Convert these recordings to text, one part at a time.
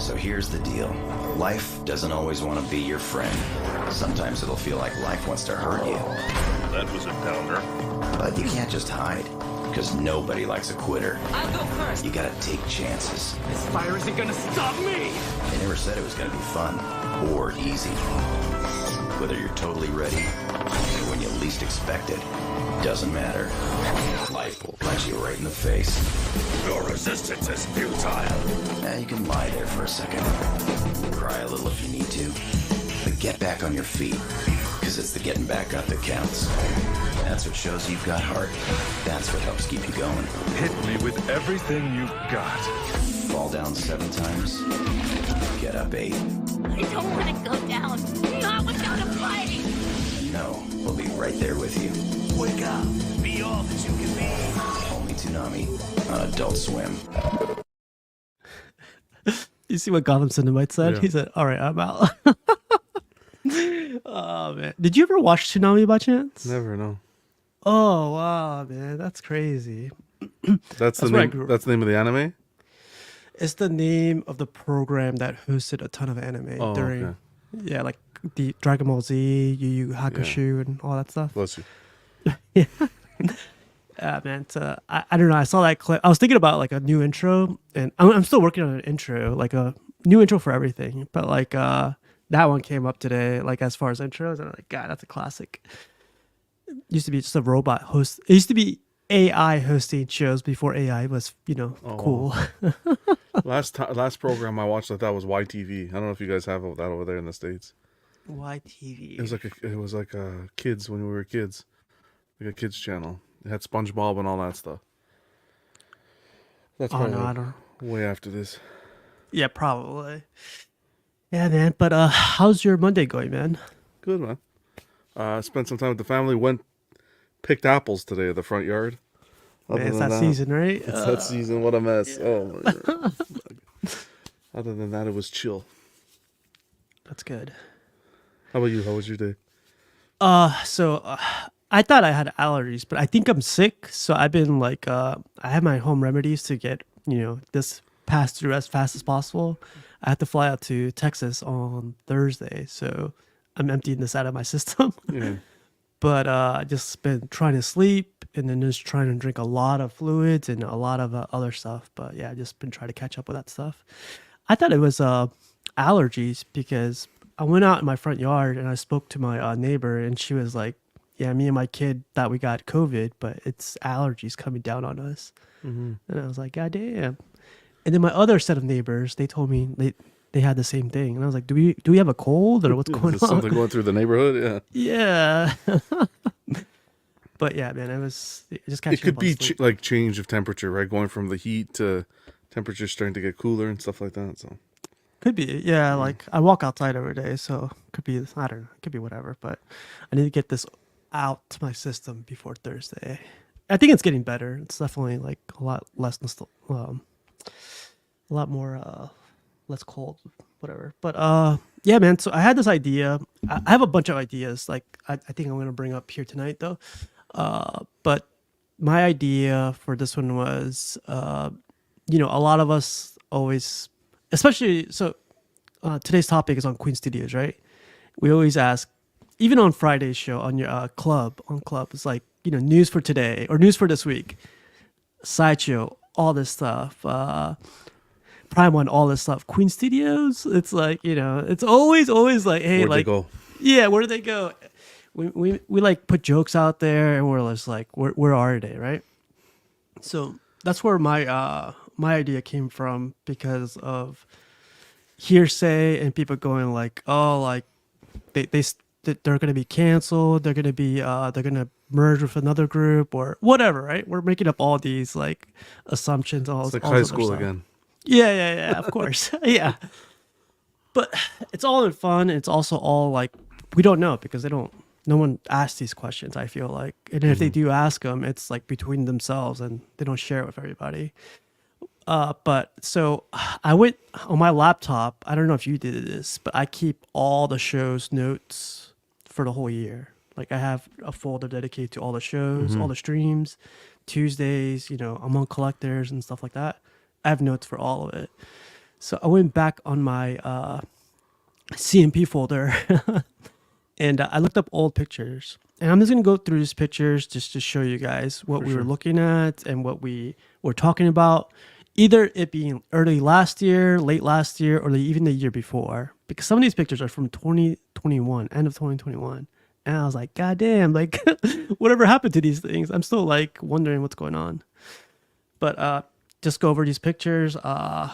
So here's the deal. Life doesn't always want to be your friend. Sometimes it'll feel like life wants to hurt you. That was a downer. But you can't just hide, because nobody likes a quitter. I'll go first. You gotta take chances. This fire isn't gonna stop me. They never said it was gonna be fun or easy. Whether you're totally ready or when you least expect it, doesn't matter. Life will punch you right in the face. Your resistance is futile. Now you can lie there for a second. Cry a little if you need to. But get back on your feet, because it's the getting back up that counts. That's what shows you've got heart. That's what helps keep you going. Hit me with everything you've got. Fall down 7 times, get up 8. I don't want to go down. Not without a fight. And no, we'll be right there with you. Wake up. Be all that you can be. Only Toonami on Adult Swim. You see what Gotham Cinemite said? Yeah. He said, all right, I'm out. Oh, man. Did you ever watch Toonami by chance? Never know. Oh, wow, man. That's crazy. That's the where I name. grew up. That's the name of the anime. It's the name of the program that hosted a ton of anime Oh, during, okay. yeah, like the Dragon Ball Z, Yu Yu Hakusho, and all that stuff. Bless you. Yeah, man. I don't know. I saw that clip. I was thinking about like a new intro, and I'm still working on an intro, like a new intro for everything. But like that one came up today, like as far as intros, and I'm like, God, that's a classic. It used to be just a robot host. It used to be AI hosting shows before AI was, cool. Last program I watched like that was YTV. I don't know if you guys have that over there in the States. YTV. It was like kids when we were kids, like a kids channel. It had SpongeBob and all that stuff. That's Oh probably no, I don't. way after this. Yeah, probably. Yeah, man. But how's your Monday going, man? Good, man. Spent some time with the family. Picked apples today at the front yard. Man, it's that season, right? It's that season. What a mess. Yeah. Oh my God. Other than that, it was chill. That's good. How about you? How was your day? So I thought I had allergies, but I think I'm sick. So I've been like, I have my home remedies to get, this passed through as fast as possible. I have to fly out to Texas on Thursday, so I'm emptying this out of my system. Yeah. But I just been trying to sleep and then just trying to drink a lot of fluids and a lot of other stuff. But yeah, I just been trying to catch up with that stuff. I thought it was allergies because I went out in my front yard and I spoke to my neighbor and she was like, yeah, me and my kid thought we got COVID, but it's allergies coming down on us. Mm-hmm. And I was like, God damn. And then my other set of neighbors, they told me they had the same thing. And I was like, do we have a cold or what's going on? Something going through the neighborhood? Yeah. Yeah. But yeah, man, it just catching It could up on be sleep. like change of temperature, right? Going from the heat to temperature starting to get cooler and stuff like that. So Could be, yeah. Like I walk outside every day, so could be. I don't know. It could be whatever. But I need to get this out to my system before Thursday. I think it's getting better. It's definitely like a lot less, a lot more less cold, whatever. But yeah, man. So I had this idea. I have a bunch of ideas. Like I think I'm gonna bring up here tonight, though. But my idea for this one was, a lot of us always, especially so. Today's topic is on Queen Studios, right? We always ask, even on Friday's show on your club, it's like, news for today or news for this week, sideshow, all this stuff, Prime One, all this stuff. Queen Studios, it's like, it's always like, hey, where'd like, they go? yeah, where do they go? We like put jokes out there and we're just like, where are they, right? So that's where my idea came from because of hearsay and people going like, oh, like they're gonna be canceled, they're gonna merge with another group or whatever, right? We're making up all these like assumptions. It's like all high this other school stuff. again. Yeah, of course. Yeah. But it's all in fun. It's also all like, we don't know because no one asks these questions, I feel like. And if they do ask them, it's like between themselves and they don't share it with everybody. But so I went on my laptop. I don't know if you did this, but I keep all the show's notes for the whole year. Like I have a folder dedicated to all the shows, all the streams, Tuesdays, among collectors and stuff like that. I have notes for all of it. So I went back on my CMP folder and I looked up old pictures. And I'm just going to go through these pictures just to show you guys what we were looking at and what we were talking about. Either it being early last year, late last year, or even the year before. Because some of these pictures are from 2021, end of 2021. And I was like, God damn, like, whatever happened to these things? I'm still like wondering what's going on. But just go over these pictures.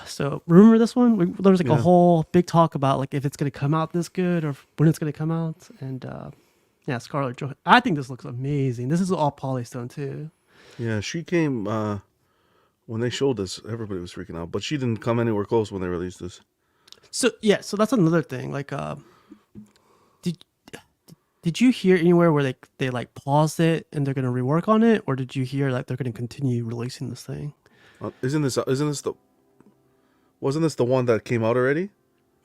So remember this one? There was like a whole big talk about like if it's going to come out this good or when it's going to come out. And yeah, Scarlett Johansson. I think this looks amazing. This is all polystone too. Yeah, she came when they showed this. Everybody was freaking out, but she didn't come anywhere close when they released this. So yeah, so that's another thing. Like, did you hear anywhere where they like paused it and they're gonna rework on it, or did you hear like they're gonna continue releasing this thing? Wasn't this the one that came out already?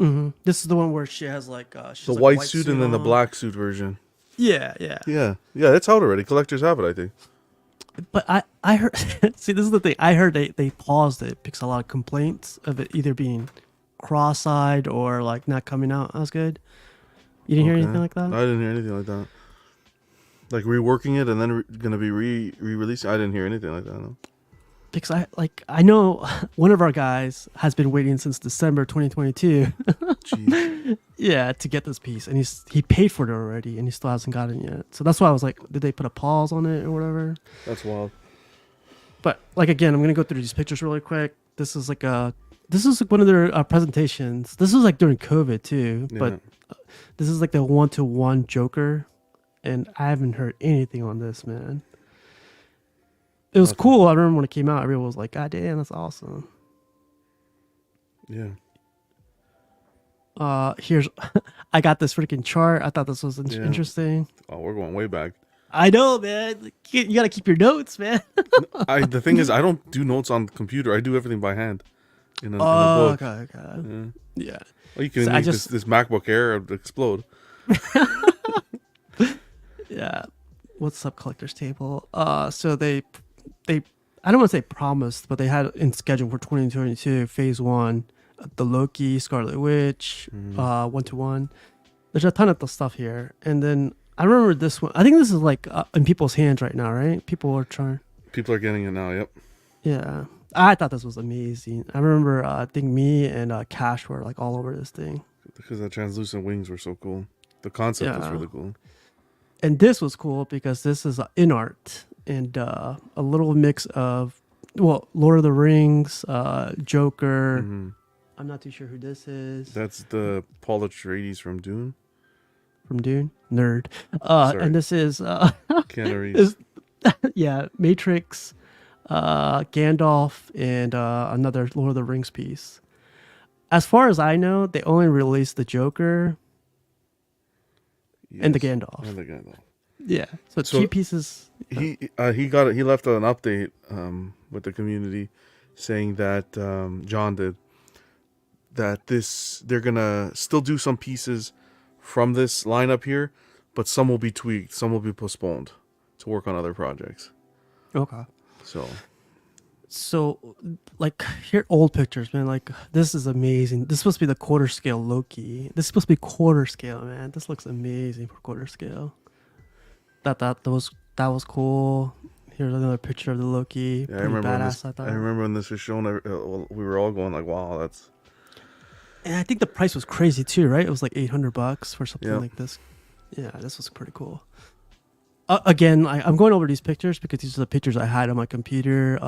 Mm-hmm. This is the one where she has like she's The like white suit and then the on. black suit version. Yeah. Yeah, it's out already. Collectors have it, I think. But I heard see, this is the thing. I heard they paused it because a lot of complaints of it either being cross-eyed or like not coming out as good. You didn't hear anything like that? I didn't hear anything like that. Like reworking it and then gonna be re-released. I didn't hear anything like that. No. Because I know one of our guys has been waiting since December 2022. Jeez. Yeah, to get this piece, and he paid for it already, and he still hasn't gotten it yet. So that's why I was like, did they put a pause on it or whatever? That's wild. But like again, I'm gonna go through these pictures really quick. This is like one of their presentations. This is like during COVID too, but this is like the 1-to-1 Joker, and I haven't heard anything on this, man. It was cool. I remember when it came out, everyone was like, God damn, that's awesome. Yeah. Here's I got this freaking chart. I thought this was interesting. Oh, we're going way back. I know, man. You gotta keep your notes, man. The thing is, I don't do notes on the computer. I do everything by hand in a book. Okay. Yeah. Well, you can make this MacBook Air explode. Yeah. What's up, collector's table? So they I don't want to say promised, but they had in schedule for 2022 phase 1 the Loki, Scarlet Witch, 1-to-1. There's a ton of the stuff here, and then I remember this one. I think this is like in people's hands right now, right? People are getting it now. Yep. Yeah, I thought this was amazing. I remember I think me and Cash were like all over this thing because the translucent wings were so cool. The concept is really cool. And this was cool because this is in art and a little mix of Lord of the Rings, Joker. Mm-hmm. I'm not too sure who this is. That's the Paul Atreides from Dune. Nerd. And this is Keanu Reeves. Yeah, Matrix, Gandalf, and another Lord of the Rings piece. As far as I know, they only released the Joker and the Gandalf. Yeah, so 2 pieces. He left an update with the community saying that John did that they're gonna still do some pieces from this lineup here, but some will be tweaked, some will be postponed to work on other projects. Okay. So like here old pictures, man. Like this is amazing. This is supposed to be the quarter scale Loki. This is supposed to be quarter scale, man. This looks amazing for quarter scale. That was cool. Here's another picture of the Loki. Yeah, I remember when this was shown. We were all going like, "Wow, that's." And I think the price was crazy too, right? It was like $800 for something like this. Yeah, this was pretty cool. Again, I'm going over these pictures because these are the pictures I had on my computer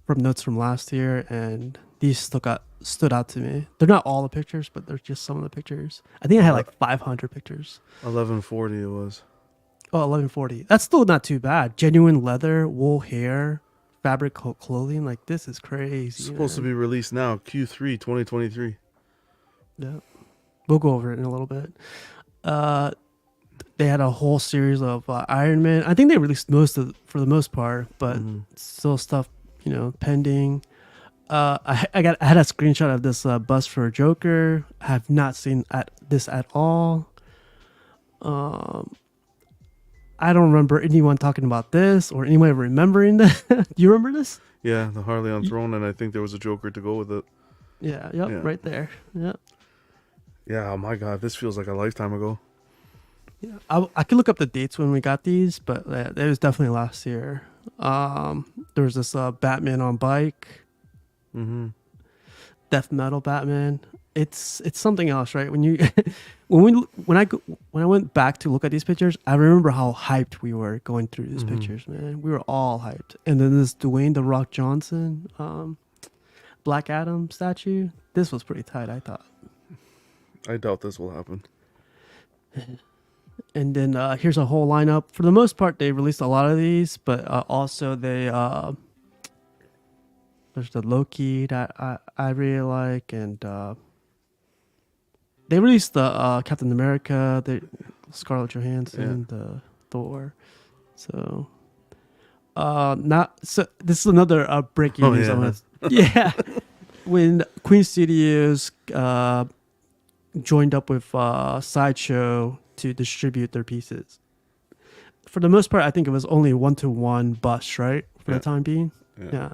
from notes from last year, and these stood out to me. They're not all the pictures, but they're just some of the pictures. I think I had like 500 pictures. 1140 it was. Oh, 1140. That's still not too bad. Genuine leather, wool hair, fabric clothing. Like this is crazy. It's supposed to be released now, Q3 2023. Yeah, we'll go over it in a little bit. They had a whole series of Iron Man. I think they released for the most part, but still stuff, pending. I had a screenshot of this bust for Joker. I have not seen this at all. I don't remember anyone talking about this or anyone remembering this. Do you remember this? Yeah, the Harley on Throne, and I think there was a Joker to go with it. Yeah, yep, Yeah. right there. Yep. Yeah. Oh my God, this feels like a lifetime ago. Yeah, I could look up the dates when we got these, but it was definitely last year. There was this Batman on bike, Mm-hmm. death metal Batman. It's something else, right? When you when I went back to look at these pictures, I remember how hyped we were going through these pictures, man. We were all hyped. And then this Dwayne the Rock Johnson, Black Adam statue. This was pretty tight, I thought. I doubt this will happen. And then here's a whole lineup. For the most part, they released a lot of these, but also they there's the Loki that I really like, and they released the Captain America, the Scarlett Johansson, the Thor. So this is another breaking news. Yeah, when Queen Studios joined up with Sideshow to distribute their pieces. For the most part, I think it was only 1-to-1 bus, right? For the time being. Yeah.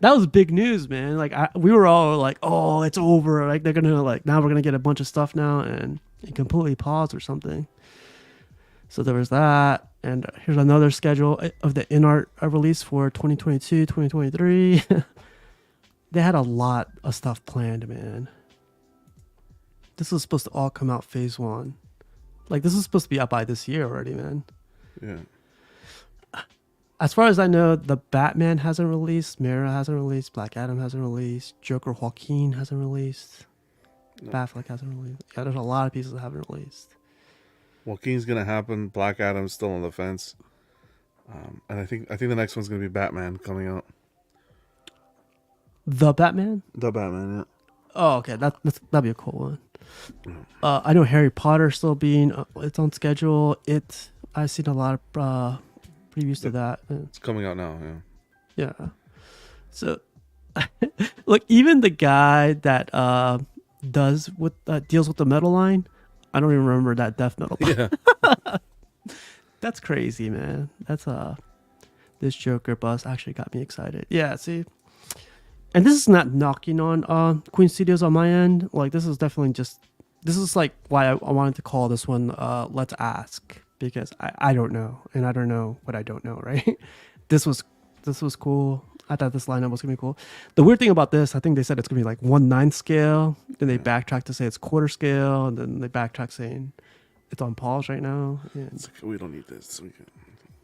That was big news, man. Like we were all like, "Oh, it's over." Like they're gonna now we're gonna get a bunch of stuff now, and it completely paused or something. So there was that, and here's another schedule of the InArt release for 2022, 2023. They had a lot of stuff planned, man. This was supposed to all come out phase 1. Like, this is supposed to be out by this year already, man. Yeah. As far as I know, the Batman hasn't released, Mira hasn't released, Black Adam hasn't released, Joker Joaquin hasn't released, Batfleck hasn't released. Yeah, there's a lot of pieces that haven't released. Joaquin's gonna happen. Black Adam's still on the fence. And I think the next one's gonna be Batman coming out. The Batman? The Batman, yeah. Oh, okay. That'd be a cool one. I know Harry Potter still being it's on schedule. I've seen a lot of previews to that. It's coming out now, yeah. Yeah. So, look, even the guy that deals with the metal line, I don't even remember that death metal. Yeah. That's crazy, man. That's this Joker bus actually got me excited. Yeah, see. And this is not knocking on Queen Studios on my end. Like, this is definitely this is like why I wanted to call this one Let's Ask, because I don't know, and I don't know what I don't know, right? This was cool. I thought this lineup was gonna be cool. The weird thing about this, I think they said it's gonna be like 1/9 scale. Then they backtrack to say it's quarter scale, and then they backtrack saying it's on pause right now. And It's like, we don't need this.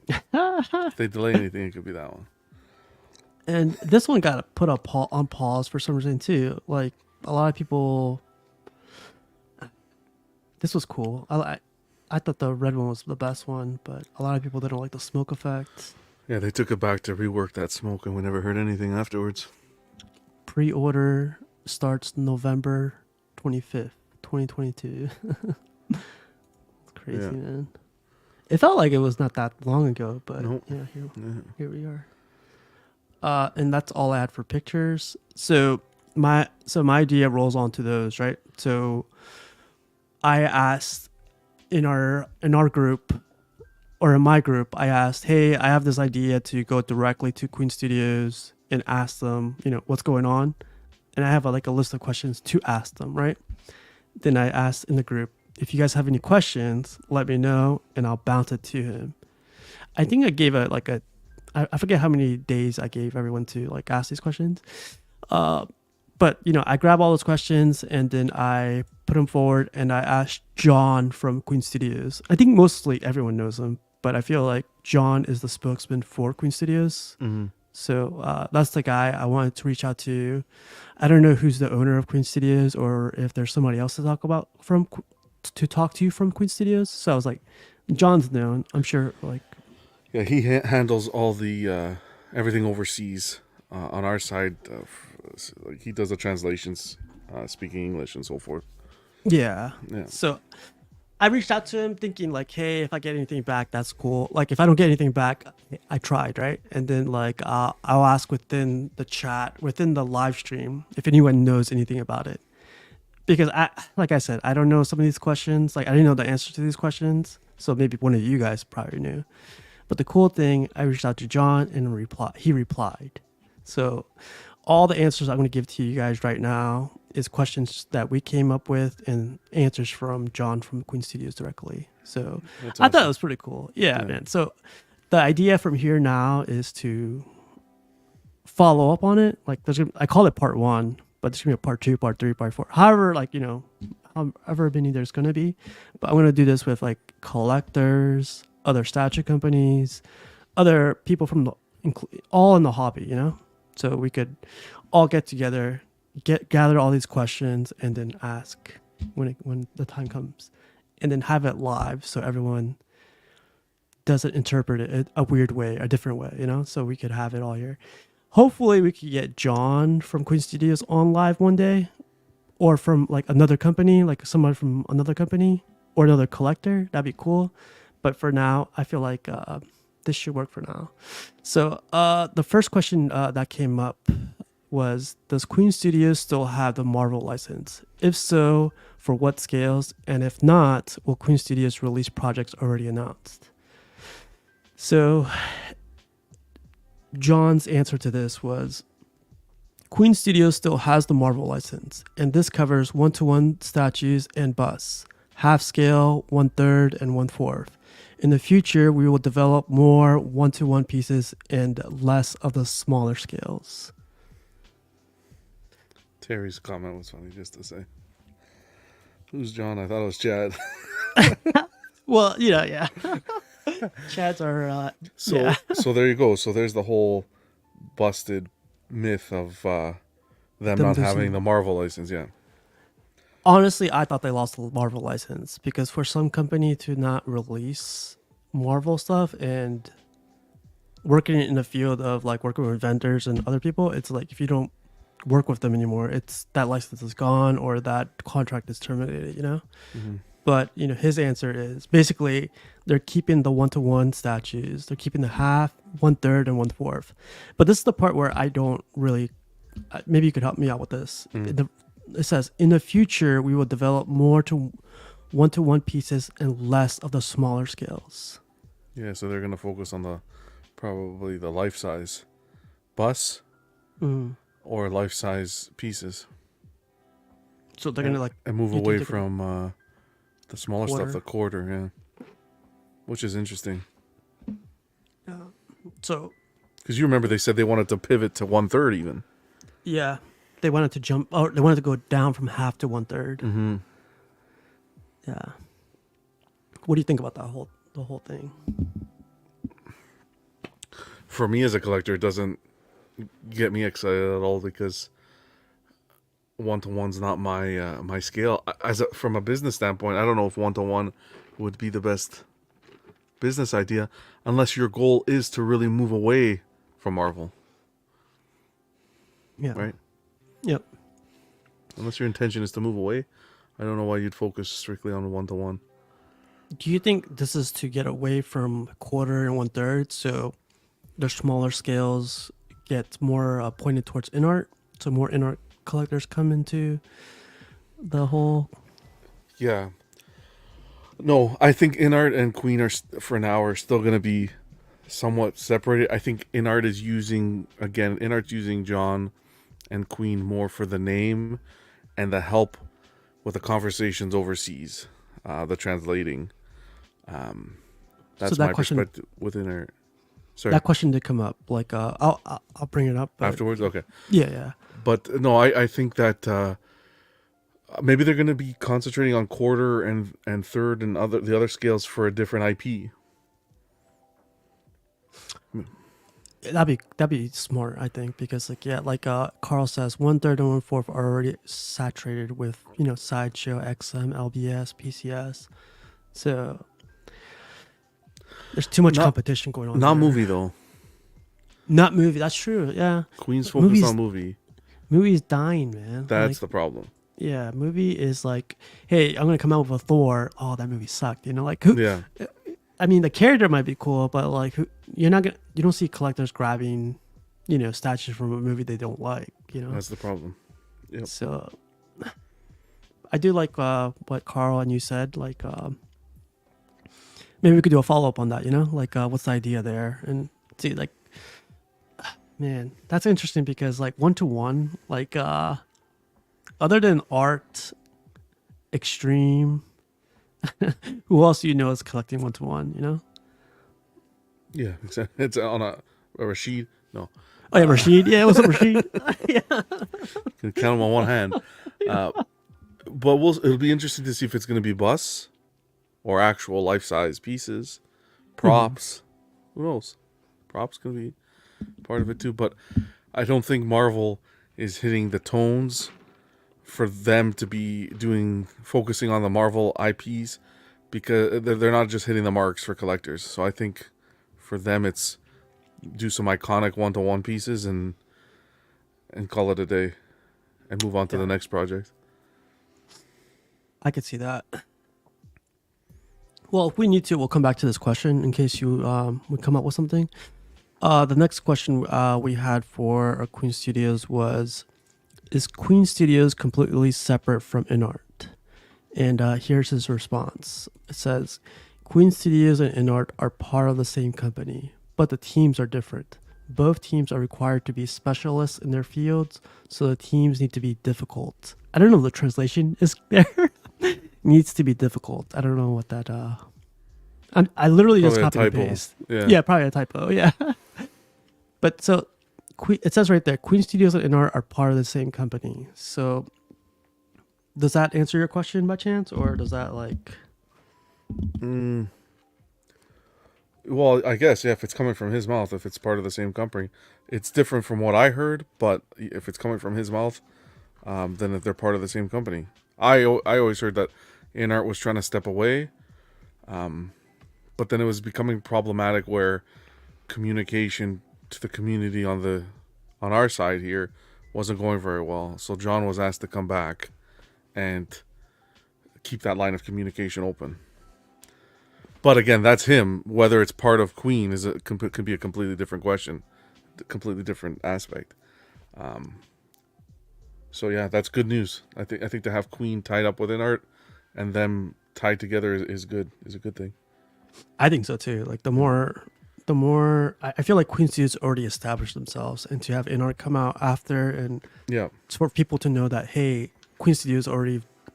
If they delay anything, it could be that one. And this one got put up on pause for some reason too. Like, a lot of people. This was cool. I thought the red one was the best one, but a lot of people didn't like the smoke effect. Yeah, they took it back to rework that smoke, and we never heard anything afterwards. Pre-order starts November 25th, 2022. It's crazy, Yeah. man. It felt like it was not that long ago, but Nope. yeah, here we are. And that's all I had for pictures. So my idea rolls on to those, right? So I asked in our group, or in my group, I asked, hey, I have this idea to go directly to Queen Studios and ask them, what's going on. And I have a list of questions to ask them, right? Then I asked in the group, if you guys have any questions, let me know and I'll bounce it to him. I think I gave I forget how many days I gave everyone to ask these questions. But I grab all those questions and then I put them forward and I asked John from Queen Studios. I think mostly everyone knows him, but I feel like John is the spokesman for Queen Studios. Mm-hmm. So that's the guy I wanted to reach out to. I don't know who's the owner of Queen Studios or if there's somebody else to talk to from Queen Studios. So I was like, John's known. I'm sure Yeah, he handles all the everything overseas on our side. He does the translations, speaking English and so forth. Yeah. Yeah. So I reached out to him thinking hey, if I get anything back, that's cool. If I don't get anything back, I tried, right? And then I'll ask within the chat, within the live stream, if anyone knows anything about it. Because like I said, I don't know some of these questions. I didn't know the answer to these questions. So maybe one of you guys probably knew. But the cool thing, I reached out to John and he replied. So all the answers I'm going to give to you guys right now is questions that we came up with and answers from John from Queen Studios directly. So That's I thought awesome. it was pretty cool. Yeah, Yeah. man. So the idea from here now is to follow up on it. Like I call it part one, but there's gonna be a part two, part three, part four. However, like, however many there's gonna be. But I'm gonna do this with like collectors, other statue companies, other people from all in the hobby, So we could all get together, gather all these questions, and then ask when the time comes, and then have it live so everyone doesn't interpret it a weird way, a different way, So we could have it all here. Hopefully, we could get John from Queen Studios on live one day, or from like another company, like someone from another company or another collector. That'd be cool. But for now, I feel like this should work for now. So the first question that came up was, does Queen Studios still have the Marvel license? If so, for what scales? And if not, will Queen Studios release projects already announced? So John's answer to this was, Queen Studios still has the Marvel license, and this covers 1-to-1 statues and busts, half scale, 1/3, and 1/4. In the future, we will develop more 1-to-1 pieces and less of the smaller scales. Terry's comment was funny, just to say. Who's John? I thought it was Chad. Well, yeah. Chads are, So yeah. so there you go. So there's the whole busted myth of them not losing- having the Marvel license. Yeah. Honestly, I thought they lost the Marvel license because for some company to not release Marvel stuff and working in the field of like working with vendors and other people, it's like if you don't work with them anymore, it's that license is gone or that contract is terminated, Mm-hmm. But his answer is basically they're keeping the 1-to-1 statues, they're keeping the half, 1/3, and 1/4. But this is the part where I don't really. Maybe you could help me out with this. It says, in the future, we will develop more to 1-to-1 pieces and less of the smaller scales. Yeah. So they're gonna focus on probably the life size bus or life size pieces. So they're gonna like and move you think away they're gonna- from the smaller Quarter. stuff, the quarter. Yeah. Which is interesting So because you remember they said they wanted to pivot to 1/3 even. yeah, they wanted to jump. Oh, they wanted to go down from half to 1/3. Mm-hmm. Yeah. What do you think about the whole thing? For me as a collector, it doesn't get me excited at all because 1-to-one's not my scale. From a business standpoint, I don't know if 1-to-1 would be the best business idea unless your goal is to really move away from Marvel, Yeah. right? Yep. Unless your intention is to move away, I don't know why you'd focus strictly on 1-to-1. Do you think this is to get away from quarter and 1/3, so the smaller scales get more pointed towards in art, so more in art collectors come into the whole? Yeah. No, I think InArt and Queen for now are still going to be somewhat separated. I think InArt is InArt's using John and Queen more for the name and the help with the conversations overseas, the translating. That's that my question- perspective with InArt. Sorry. That question did come up. Like, I'll bring it up but Afterwards? Okay. Yeah. But no, I think that maybe they're going to be concentrating on quarter and third and the other scales for a different IP. That'd be smart, I think, because Carl says 1/3 and 1/4 are already saturated with Sideshow, XM, LBS, PCS, so there's too much competition going on. Not there. movie though. Not movie. That's true. Yeah, Queen's focused Movies- on movie. movie's dying, man. That's Like, the problem. yeah. Movie is like, hey, I'm gonna come out with a Thor. Oh, that movie sucked. Like who? Yeah. I mean, the character might be cool, but like, you don't see collectors grabbing, statues from a movie they don't like. That's the problem. Yep. So, I do like what Carl and you said. Like, maybe we could do a follow up on that. Like, what's the idea there? And see, like, Man, that's interesting because like 1-to-1, like other than art, extreme, who else do you know is collecting 1-to-1? You know? Yeah, exactly. It's on a Rashid. No, Oh yeah, Rashid. Yeah, what's up, Rashid? Yeah. can count them on one hand. Uh, but it'll be interesting to see if it's going to be busts or actual life size pieces, props. Who knows? Props can be part of it too. But I don't think Marvel is hitting the tones for them to be focusing on the Marvel IPs, because they're not just hitting the marks for collectors. So I think for them it's do some iconic 1-to-1 pieces and call it a day and move on to the next project. I could see that. Well, if we need to, we'll come back to this question in case you would come up with something. The next question we had for our Queen Studios was, is Queen Studios completely separate from InArt? And here's his response. It says, Queen Studios and InArt are part of the same company, but the teams are different. Both teams are required to be specialists in their fields, so the teams need to be difficult. I don't know if the translation is there. Needs to be difficult. I don't know what that. I literally just Probably a copy and typo. paste. Yeah. Probably a typo. Yeah. But so, it says right there, Queen Studios and InArt are part of the same company. So, does that answer your question by chance, or does that like? Well, I guess, yeah, if it's coming from his mouth, if it's part of the same company, it's different from what I heard. But if it's coming from his mouth, then they're part of the same company. I always heard that InArt was trying to step away, but then it was becoming problematic where communication to the community on our side here wasn't going very well. So John was asked to come back and keep that line of communication open. But again, that's him. Whether it's part of Queen could be a completely different question, completely different aspect. So yeah, that's good news. I think to have Queen tied up with InArt and them tied together is good. Is a good thing. I think so too. Like the more I feel like Queen Studios already established themselves, and to have InArt come out after, and Yeah, it's for people to know that hey, Queen Studios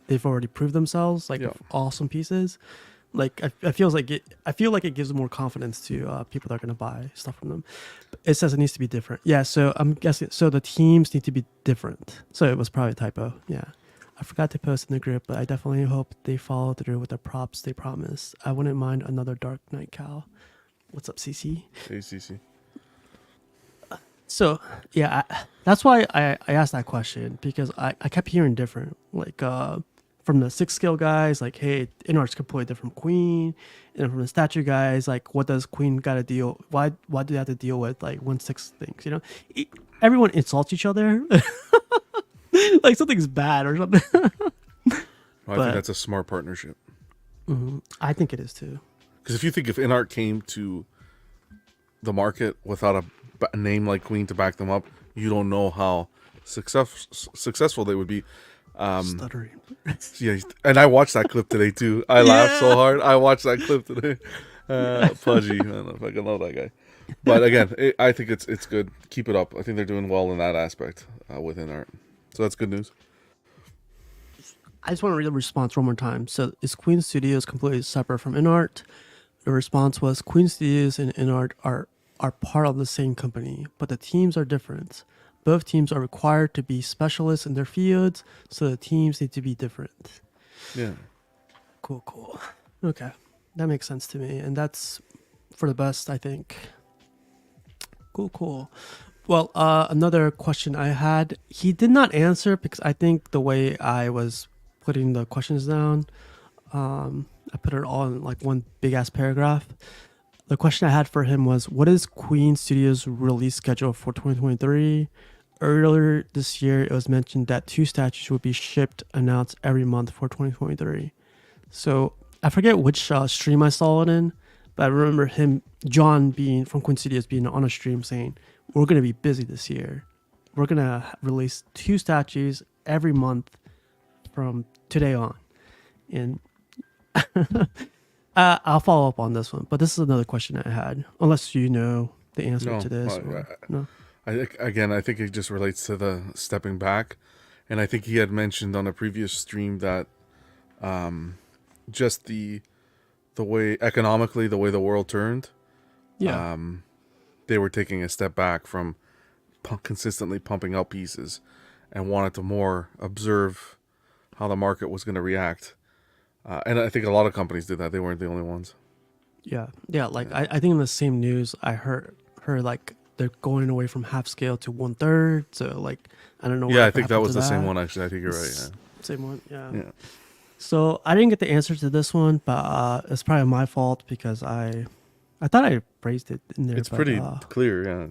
they've already proved themselves, like Yeah. awesome pieces. Like I feel like it gives more confidence to people that are gonna buy stuff from them. It says it needs to be different. Yeah, so I'm guessing so the teams need to be different. So it was probably a typo. Yeah. I forgot to post in the group, but I definitely hope they follow through with the props they promised. I wouldn't mind another Dark Knight cow. What's up, CC? ACC. So yeah, that's why I asked that question, because I kept hearing different, like from the 6 scale guys, like hey, InArt's completely different from Queen, and from the statue guys, like what does Queen got to deal? Why do they have to deal with like 1/6 things? You know, everyone insults each other, like something's bad or something. I think that's a smart partnership. I think it is too. Because if InArt came to the market without a name like Queen to back them up, you don't know how successful they would be. Stuttering. Yeah, and I watched that clip today too. I laughed so hard. I watched that clip today. Pudgy, I don't know if I can love that guy. But again, I think it's good. Keep it up. I think they're doing well in that aspect with InArt. So that's good news. I just want to read the response one more time. So, is Queen Studios completely separate from InArt? The response was, Queen Studios and InArt are part of the same company, but the teams are different. Both teams are required to be specialists in their fields, so the teams need to be different. Yeah. Cool. Okay. That makes sense to me, and that's for the best, I think. Cool. Well, another question I had, he did not answer because I think the way I was putting the questions down, I put it all in like one big ass paragraph. The question I had for him was, what is Queen Studios' release schedule for 2023? Earlier this year, it was mentioned that 2 statues would be announced every month for 2023. So I forget which stream I saw it in, but I remember John being from Queen Studios being on a stream saying, we're going to be busy this year. We're going to release 2 statues every month from today on. And I'll follow up on this one, but this is another question I had, unless you know the answer to this. No? I think it just relates to the stepping back, and I think he had mentioned on a previous stream that just the way economically the way the world turned, Yeah. they were taking a step back from consistently pumping out pieces and wanted to more observe how the market was going to react. And I think a lot of companies did that. They weren't the only ones. Yeah. Yeah. Like I think in the same news, I heard like they're going away from half scale to 1/3. So like I don't know. Yeah, I what think that happened was to the same one. Actually, I think you're right. Same one. Yeah. Yeah. So I didn't get the answer to this one, but it's probably my fault because I thought I phrased it in there. It's but, pretty clear. Yeah.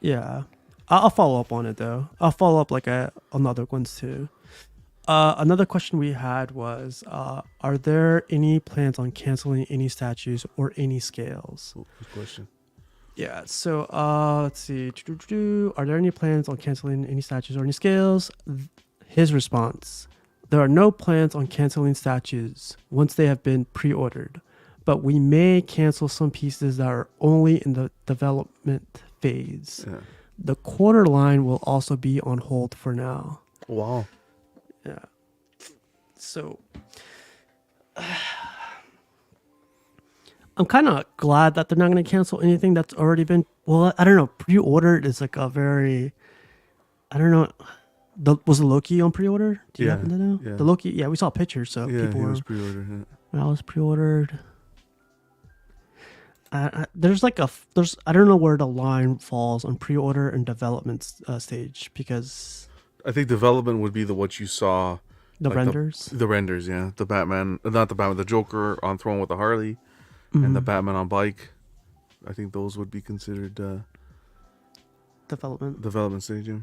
Yeah. I'll follow up on it though. I'll follow up like on other ones too. Another question we had was, are there any plans on canceling any statues or any scales? Good question. Yeah, so let's see. Are there any plans on canceling any statues or any scales? His response: there are no plans on canceling statues once they have been pre-ordered, but we may cancel some pieces that are only in the development phase. Yeah. The quarter line will also be on hold for now. Wow. Yeah. So I'm kind of glad that they're not going to cancel anything that's already been. Well, I don't know. Pre-ordered is like a very. I don't know. Was the Loki on pre-order? Do you Yeah, happen to know? yeah. The Loki. Yeah, we saw pictures. So Yeah, people he were. was pre-ordered. Yeah. That was pre-ordered. There's like there's I don't know where the line falls on pre-order and development stage because I think development would be what you saw. the Like renders. The renders, yeah. The Batman, not the Batman, the Joker on throne with the Harley, and the Batman on bike. I think those would be considered Development. development stage. Yeah.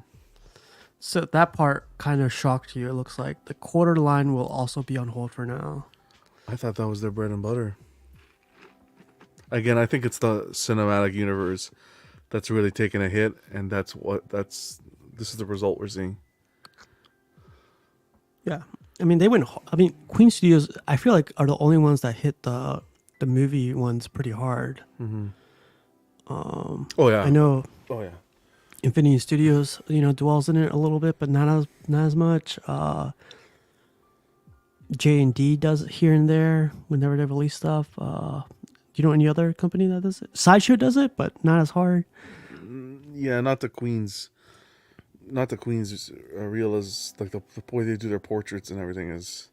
So that part kind of shocked you. It looks like the quarter line will also be on hold for now. I thought that was their bread and butter. Again, I think it's the cinematic universe that's really taken a hit, and this is the result we're seeing. Yeah, I mean they went. I mean Queen Studios, I feel like are the only ones that hit the movie ones pretty hard. Oh yeah. I know Oh yeah. Infinity Studios, dwells in it a little bit, but not as much. J&D does it here and there whenever they release stuff. Do you know any other company that does it? Sideshow does it, but not as hard. Yeah, not the Queens. Not the Queens real as like the way they do their portraits and everything is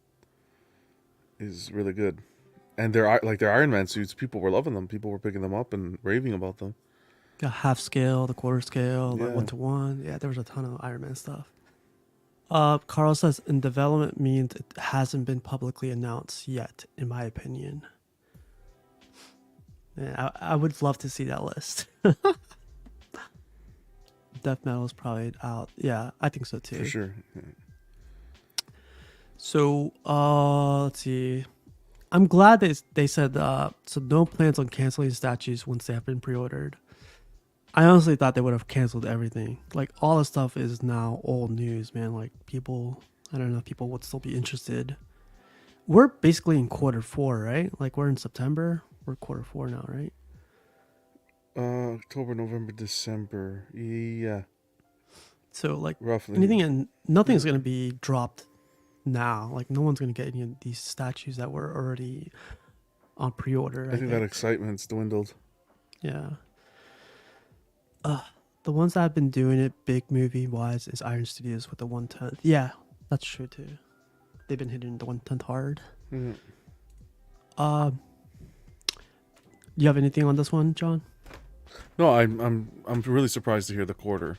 really good. And their Iron Man suits, people were loving them. People were picking them up and raving about them. The half scale, the quarter scale, the Yeah. 1-to-1. Yeah, there was a ton of Iron Man stuff. Carl says in development means it hasn't been publicly announced yet, in my opinion. Yeah, I would love to see that list. Death Metal is probably out. Yeah, I think so too. For sure. Yeah. So, let's see. I'm glad they said so no plans on canceling statues once they have been pre-ordered. I honestly thought they would have canceled everything. Like all the stuff is now old news, man. Like people, I don't know if people would still be interested. We're basically in Q4, right? Like we're in September. We're Q4 now, right? October, November, December. Yeah. So like Roughly. nothing's gonna be dropped now. Like no one's gonna get any of these statues that were already on pre-order. I think that excitement's dwindled. Yeah. The ones that have been doing it big movie wise is Iron Studios with the 1/10. Yeah, that's true too. They've been hitting the 1/10 hard. Mhm. You have anything on this one, John? No, I'm really surprised to hear the quarter.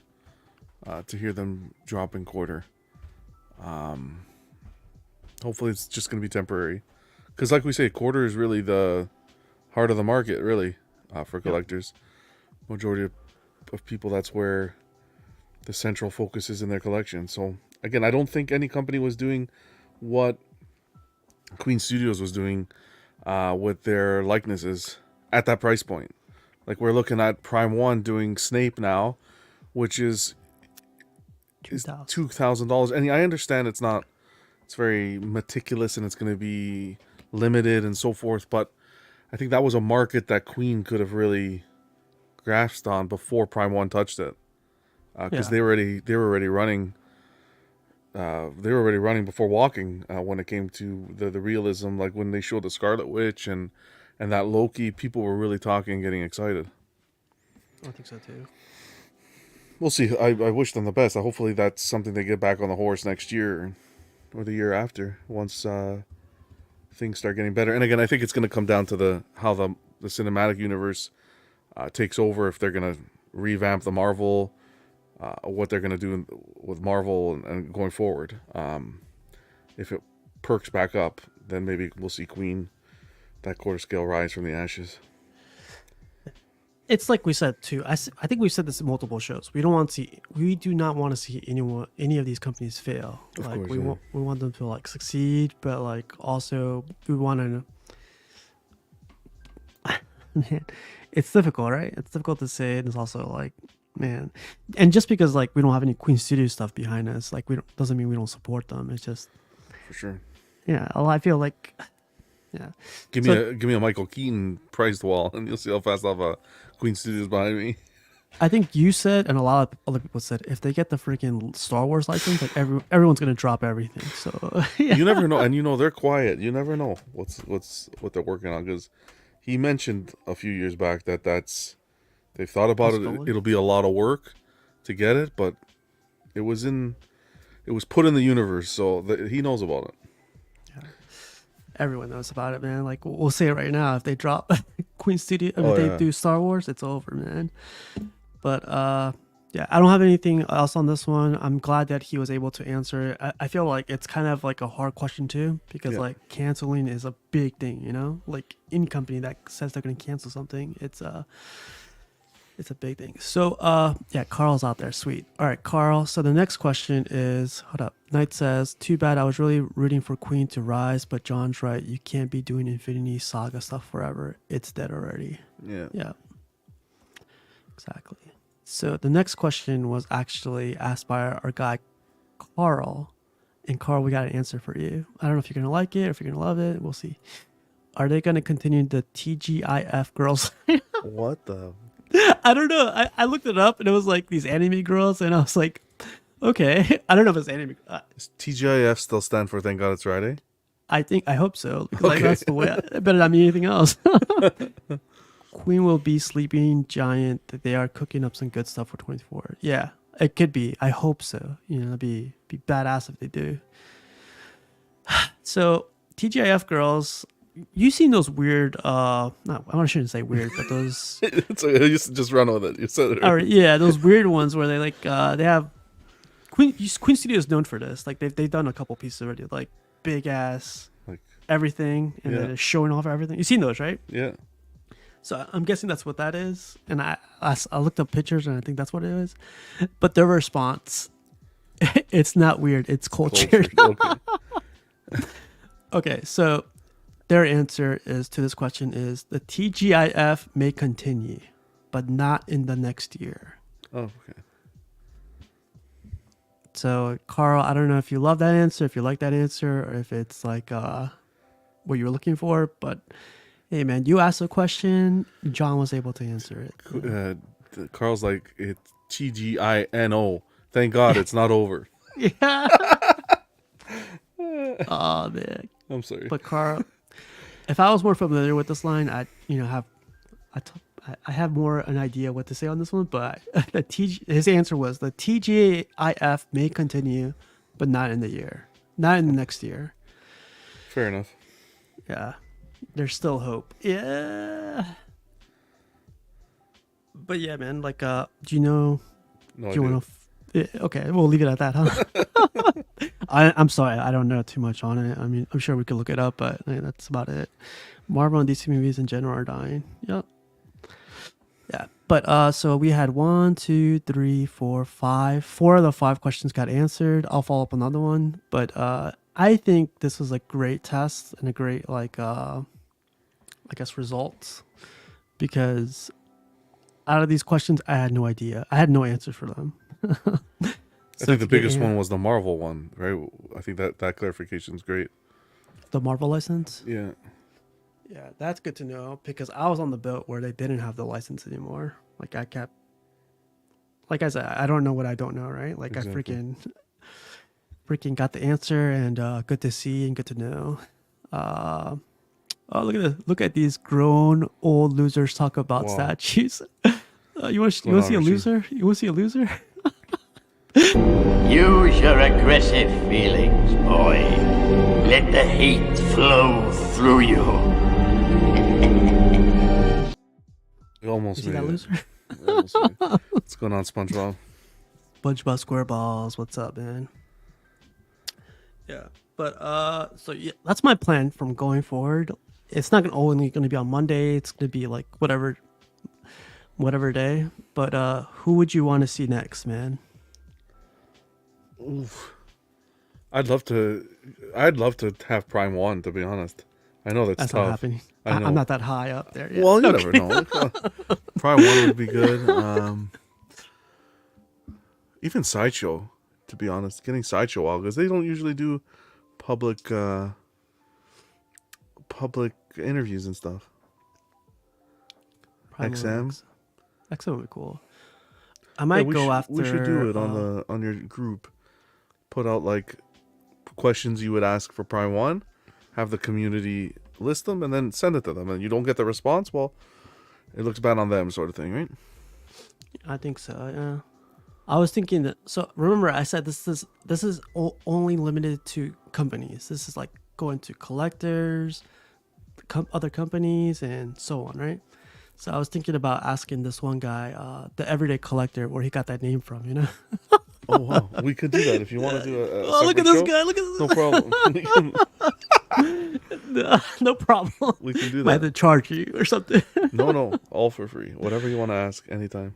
To hear them dropping quarter. Hopefully it's just going to be temporary. Because like we say, quarter is really the heart of the market, really, for collectors. Majority of people, that's where the central focus is in their collection. So, again, I don't think any company was doing what Queen Studios was doing with their likenesses at that price point. Like, we're looking at Prime 1 doing Snape now, which is $2,000. And I understand it's very meticulous and it's going to be limited and so forth, but I think that was a market that Queen could have really grasped on before Prime 1 touched it. because Yeah. they were already running. They were already running before walking when it came to the realism. Like when they showed the Scarlet Witch and that Loki, people were really talking and getting excited. I think so too. We'll see. I wish them the best. Hopefully that's something they get back on the horse next year or the year after once things start getting better. And again, I think it's going to come down to how the cinematic universe takes over. If they're going to revamp the Marvel, what they're going to do with Marvel and going forward. If it perks back up, then maybe we'll see Queen, that quarter scale, rise from the ashes. It's like we said too. I think we've said this in multiple shows. We do not want to see any of these companies fail. Of Like course, we yeah. want them to like succeed, but like also we want to. Man, it's difficult, right? It's difficult to say. And it's also like, man, and just because like we don't have any Queen Studio stuff behind us, like doesn't mean we don't support them. It's just, For sure. yeah. I feel like, yeah. Give me a Michael Keaton priced wall, and you'll see how fast I'll have Queen Studios behind me. I think you said, and a lot of other people said, if they get the freaking Star Wars license, like everyone's gonna drop everything. So yeah. You never know, and they're quiet. You never know what they're working on, because he mentioned a few years back that they've thought about it. Possibility. It'll be a lot of work to get it, but it was put in the universe, so he knows about it. Everyone knows about it, man. Like we'll say it right now. If they drop Queen Studio, if Oh, they yeah. do Star Wars, it's over, man. But yeah, I don't have anything else on this one. I'm glad that he was able to answer it. I feel like it's kind of like a hard question too, because Yeah. like canceling is a big thing, you know. Like any company that says they're gonna cancel something, it's a big thing. So yeah, Carl's out there. Sweet. All right, Carl. So the next question is, hold up. Knight says, too bad, I was really rooting for Queen to rise, but John's right. You can't be doing Infinity Saga stuff forever. It's dead already. Yeah. Yeah. Exactly. So the next question was actually asked by our guy Carl. And Carl, we got an answer for you. I don't know if you're gonna like it or if you're gonna love it. We'll see. Are they gonna continue the TGIF girls? What the? I don't know. I looked it up and it was like these anime girls, and I was like, okay. I don't know if it's anime. Does TGIF still stand for Thank God It's Friday? I hope so, because like Okay. that's the way. It better not mean anything else. Queen will be sleeping giant. They are cooking up some good stuff for 24. Yeah, it could be. I hope so. You know, it'd be badass if they do. So TGIF girls, you seen those weird? No, I shouldn't say weird, but those. So you just run with it. You said it. Or yeah, those weird ones where they like they have Queen Studio is known for this. Like they've done a couple pieces already, like big ass Like, everything, and Yeah. then it's showing off everything. You seen those, right? yeah. So I'm guessing that's what that is. And I looked up pictures and I think that's what it is. But their response, it's not weird. It's cultured. Okay. Okay, so their answer is to this question is the TGIF may continue, but not in the next year. Oh, okay. So Carl, I don't know if you love that answer, if you like that answer, or if it's like what you were looking for. But hey, man, you asked a question. John was able to answer it. Carl's like, it's TGINO. Thank God it's not over. Yeah. Oh man. I'm sorry. But Carl, if I was more familiar with this line, I have more an idea what to say on this one. But his answer was the TGIF may continue, but not in not in the next year. Fair enough. Yeah, there's still hope. Yeah. But yeah, man. Like, do you know? No Do you idea. want to? Okay, we'll leave it at that, huh? I'm sorry, I don't know too much on it. I mean, I'm sure we could look it up, but that's about it. Marvel and DC movies in general are dying. Yep. Yeah, but so we had 1, 2, 3, 4, 5. 4 of the 5 questions got answered. I'll follow up another one, but I think this was a great test and a great I guess results, because out of these questions, I had no idea. I had no answer for them. I think the biggest one was the Marvel one, right? I think that clarification is great. The Marvel license. Yeah. Yeah, that's good to know, because I was on the boat where they didn't have the license anymore. Like I kept like I said, I don't know what I don't know, right? Like Exactly. I freaking got the answer, and good to see and good to know. Uh, oh, look at this. Look at these grown old losers talk about Wow. statues. You want going to on, see a Richie? loser? You want to see a loser? Use your aggressive feelings, boy. Let the hate flow through you. You almost You see made that it. loser? You almost made it. What's going on, SpongeBob? SpongeBob SquareBalls, what's up, man? Yeah, but so yeah, that's my plan from going forward. It's not only going to be on Monday. It's going to be like whatever day. But who would you want to see next, man? Oof. I'd love to have Prime 1, to be honest. I know that's That's not tough. happening. I know. I'm not that high up there. Yet. Well, you No never kidding. know. Prime 1 would be good. Even Sideshow, to be honest. Getting Sideshow out, because they don't usually do public interviews and stuff. Probably XM? XM would be cool. I might go after. We should do it on your group. Put out like questions you would ask for Prime 1, have the community list them, and then send it to them. And you don't get the response, well, it looks bad on them, sort of thing, right? I think so. Yeah. I was thinking that. So remember, I said this is only limited to companies. This is like going to collectors, other companies, and so on, right? So I was thinking about asking this one guy, the everyday collector, where he got that name from. You know? Oh wow, we could do that if you want to do a Oh, look at this separate show. guy! Look at No problem. this. No problem. We can do Might have that. to charge you or something. No, all for free. Whatever you want to ask, anytime.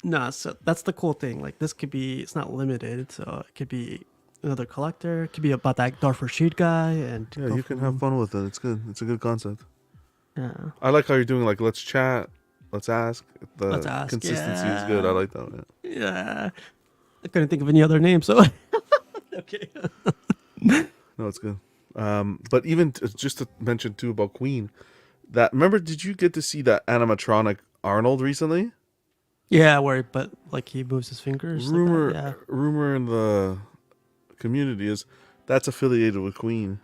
Nah, so that's the cool thing. Like this could be, it's not limited, so it could be another collector. It could be about that Dark Rashid guy, and Yeah, go you can from- have fun with it. It's good. It's a good concept. Yeah, I like how you're doing like let's chat, let's ask. The Let's ask, consistency is good. I like that. Yeah. yeah. I couldn't think of any other name, so okay. No, it's good. But even just to mention too about Queen, that remember? Did you get to see that animatronic Arnold recently? Yeah, but like he moves his fingers. like that, Rumor in the community is that's affiliated with Queen.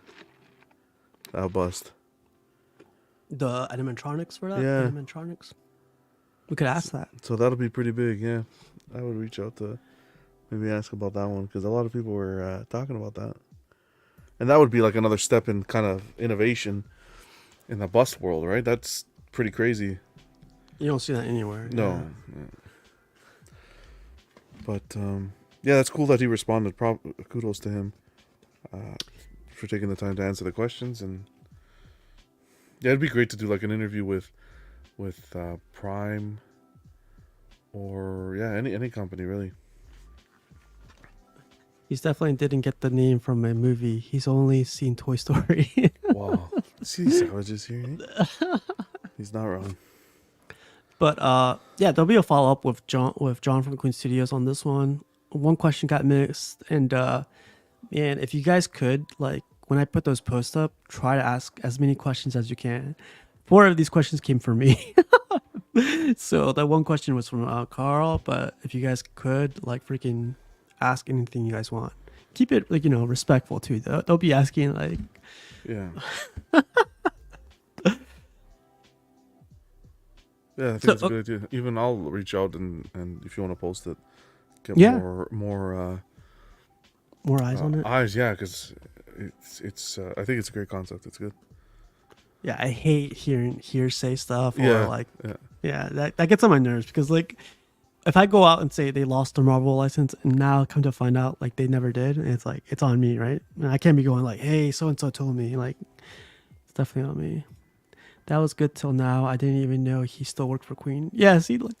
That'll bust. The animatronics for that. Yeah. Animatronics. We could ask that. So that'll be pretty big. Yeah, I would reach out to maybe ask about that one because a lot of people were talking about that, and that would be like another step in kind of innovation in the bus world, right? That's pretty crazy. You don't see that anywhere. No. Yeah. But yeah, that's cool that he responded. Kudos to him for taking the time to answer the questions, and yeah, it'd be great to do like an interview with Prime or yeah, any company really. He's definitely didn't get the name from a movie. He's only seen Toy Story. Wow, see these savages here. Eh? He's not wrong. But yeah, there'll be a follow up with John from Queen Studios on this one. One question got missed, and man, if you guys could, like, when I put those posts up, try to ask as many questions as you can. 4 of these questions came from me. So that one question was from Carl, but if you guys could, like, freaking ask anything you guys want. Keep it, like, respectful too. Don't be asking like, Yeah. Yeah, I think So, it's a good idea. Even I'll reach out and if you want to post it, get Yeah. more more eyes on it. eyes. Yeah, because it's I think it's a great concept. It's good. Yeah, I hate hearing hearsay stuff or Yeah, like, yeah. that gets on my nerves because, like, if I go out and say they lost their Marvel license and now come to find out like they never did, it's like it's on me, right? And I can't be going like, hey, so and so told me. Like, it's definitely on me. That was good till now. I didn't even know he still worked for Queen. Yeah, see, like.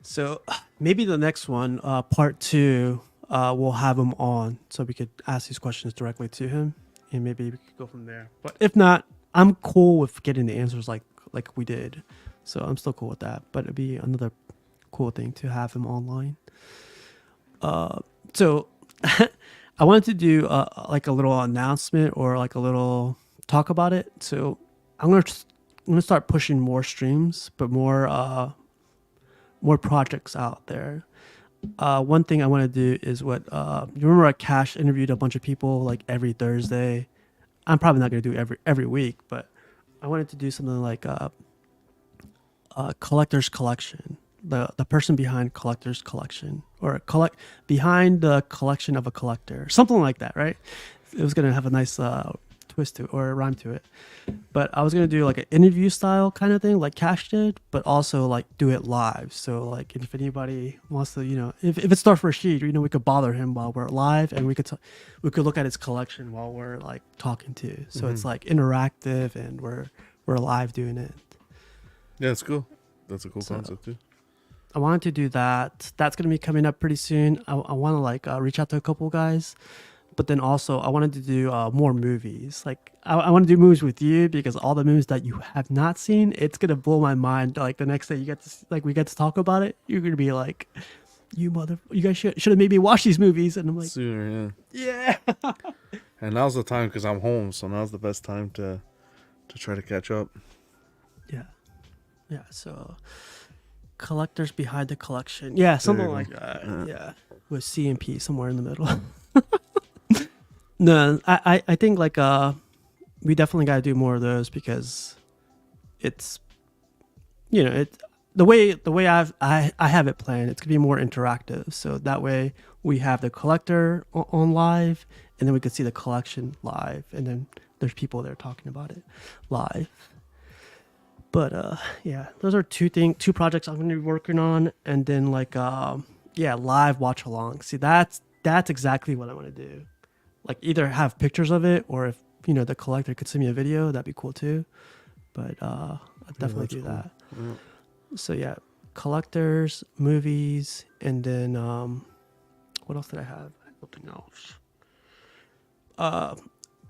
So maybe the next one, part 2, we'll have him on so we could ask these questions directly to him, and maybe we could go from there. But if not, I'm cool with getting the answers like we did. So I'm still cool with that. But it'd be another cool thing to have him online. So I wanted to do like a little announcement or like a little talk about it. So I'm gonna start pushing more streams, but more more projects out there. One thing I want to do is what you remember Cash interviewed a bunch of people like every Thursday. I'm probably not going to do every week, but I wanted to do something like collector's collection, the person behind collector's collection, or behind the collection of a collector, something like that, right? It was gonna have a nice twist to it, or a rhyme to it, but I was gonna do like an interview style kind of thing, like Cash did, but also like do it live. So like if anybody wants to, if it's Darth Rashid, we could bother him while we're live, and we could look at his collection while we're like talking to. So it's like interactive, and we're live doing it. Yeah, it's cool. That's a cool concept too. I wanted to do that. That's going to be coming up pretty soon. I want to like reach out to a couple guys, but then also I wanted to do more movies. Like I want to do movies with you, because all the movies that you have not seen, it's going to blow my mind. Like the next day we get to talk about it. You're going to be like, you guys should have made me watch these movies. And I'm like, sooner, yeah. And now's the time, because I'm home, so now's the best time to try to catch up. Yeah, so collectors behind the collection. Yeah, something like that. Yeah, with C&P somewhere in the middle. No, I think like we definitely got to do more of those, because it's the way I have it planned. It's gonna be more interactive, so that way we have the collector on live, and then we could see the collection live, and then there's people there talking about it live. But yeah, those are two projects I'm going to be working on, and then like live watch along. See, that's exactly what I want to do. Like either have pictures of it, or if the collector could send me a video, that'd be cool too. But I'll definitely do that. Yeah. So yeah, collectors, movies, and then what else did I have? Something else.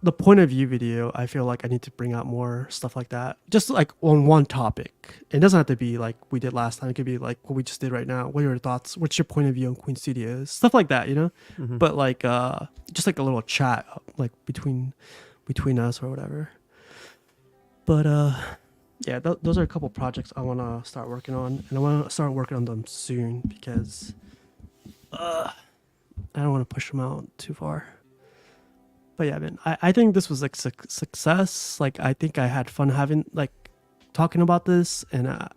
The point of view video, I feel like I need to bring out more stuff like that. Just like on one topic. It doesn't have to be like we did last time. It could be like what we just did right now. What are your thoughts? What's your point of view on Queen Studios? Stuff like that, Mm-hmm. But like just like a little chat like between us or whatever. But yeah, those are a couple projects I want to start working on, and I want to start working on them soon, because I don't want to push them out too far. But yeah, man, I think this was like success. Like I think I had fun talking about this, and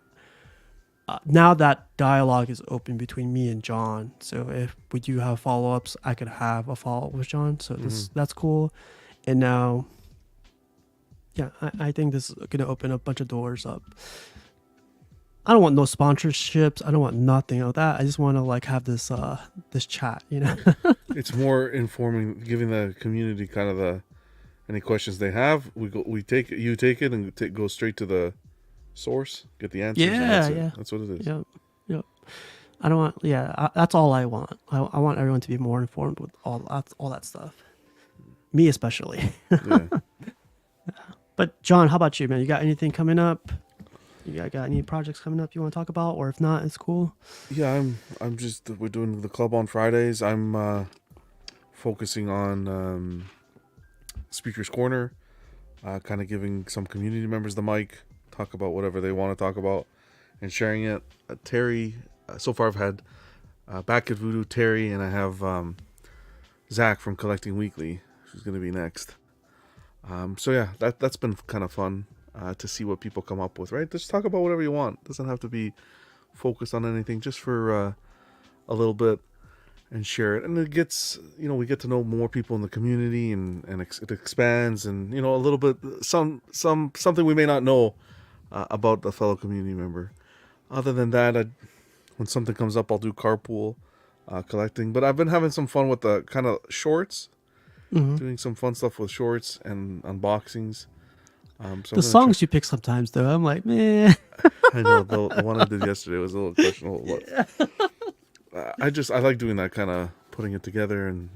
now that dialogue is open between me and John. So if we do have follow-ups, I could have a follow-up with John. So that's cool. And now, yeah, I think this is gonna open a bunch of doors up. I don't want no sponsorships. I don't want nothing of that. I just want to like have this chat, It's more informing, giving the community kind of any questions they have. You take it and go straight to the source, get the answers. Yeah. That's what it is. Yep. I don't want. Yeah, that's all I want. I want everyone to be more informed with all that stuff. Me especially. Yeah. But John, how about you, man? You got anything coming up? You got any projects coming up you want to talk about, or if not, it's cool. Yeah, we're doing the club on Fridays. I'm focusing on Speaker's Corner, kind of giving some community members the mic, talk about whatever they want to talk about, and sharing it. Terry, so far I've had Back at Voodoo, Terry, and I have Zach from Collecting Weekly, who's going to be next. So yeah, that's been kind of fun. To see what people come up with, right? Just talk about whatever you want. It doesn't have to be focused on anything, just for a little bit, and share it. And it gets, we get to know more people in the community, and it expands, and a little bit something we may not know about a fellow community member. Other than that, when something comes up, I'll do carpool collecting. But I've been having some fun with the kind of shorts, doing some fun stuff with shorts and unboxings. So the songs you pick sometimes, though, I'm like, man. I know the one I did yesterday was a little questionable. But I like doing that, kind of putting it together and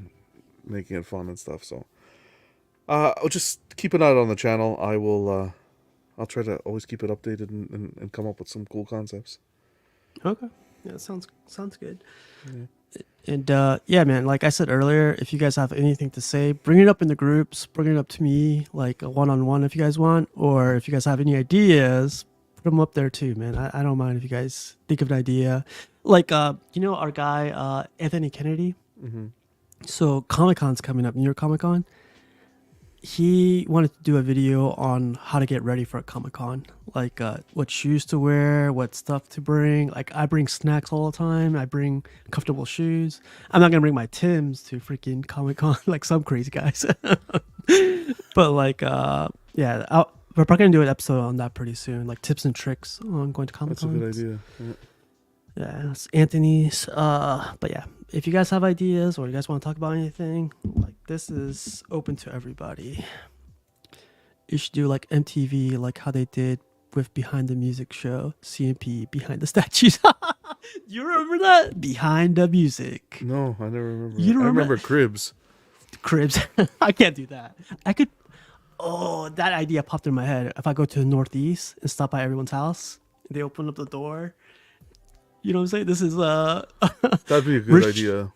making it fun and stuff. So I'll just keep an eye on the channel. I'll try to always keep it updated and come up with some cool concepts. Okay, yeah, sounds good. Yeah. And yeah, man, like I said earlier, if you guys have anything to say, bring it up in the groups, bring it up to me, like a one-on-one if you guys want, or if you guys have any ideas put them up there too, man. I don't mind if you guys think of an idea. Like, our guy, Anthony Kennedy. Mm-hmm. So Comic-Con's coming up, New York Comic-Con. He wanted to do a video on how to get ready for a Comic-Con. Like, what shoes to wear, what stuff to bring. Like, I bring snacks all the time. I bring comfortable shoes. I'm not going to bring my Timbs to freaking Comic-Con like some crazy guys. But, like, yeah, we're probably going to do an episode on that pretty soon. Like, tips and tricks on going to Comic-Con. That's a good idea. Yeah. Yeah, it's Anthony's. But yeah, if you guys have ideas or you guys want to talk about anything, like this is open to everybody. You should do like MTV, like how they did with Behind the Music show, CMP, Behind the Statues. You remember that? Behind the Music. No, I never remember. You don't I remember? remember Cribs. Cribs. I can't do that. I could. Oh, that idea popped in my head. If I go to the Northeast and stop by everyone's house, they open up the door. You know what I'm saying? This is That'd be a good idea.